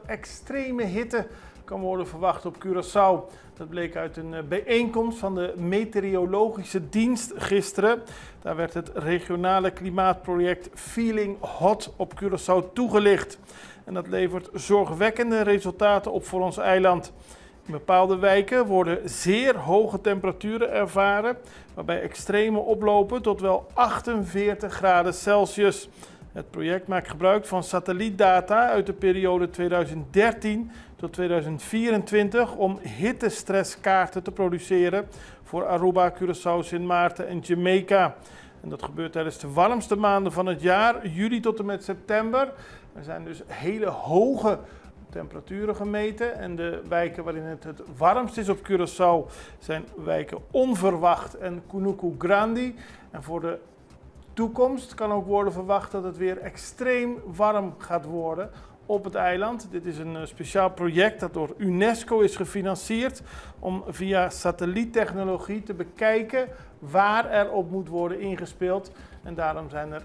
extreme hitte kan worden verwacht op Curaçao. Dat bleek uit een bijeenkomst van de Meteorologische Dienst gisteren. Daar werd het regionale klimaatproject Feeling Hot op Curaçao toegelicht. En dat levert zorgwekkende resultaten op voor ons eiland. In bepaalde wijken worden zeer hoge temperaturen ervaren, waarbij extreme oplopen tot wel 48 graden Celsius. Het project maakt gebruik van satellietdata uit de periode 2013 tot 2024 om hittestresskaarten te produceren voor Aruba, Curaçao, Sint Maarten en Jamaica. En dat gebeurt tijdens de warmste maanden van het jaar, juli tot en met september. Er zijn dus hele hoge temperaturen gemeten en de wijken waarin het warmst is op Curaçao zijn wijken Onverwacht en Kunuku Grandi. En voor de toekomst kan ook worden verwacht dat het weer extreem warm gaat worden op het eiland. Dit is een speciaal project dat door UNESCO is gefinancierd om via satelliettechnologie te bekijken waar er op moet worden ingespeeld. En daarom zijn er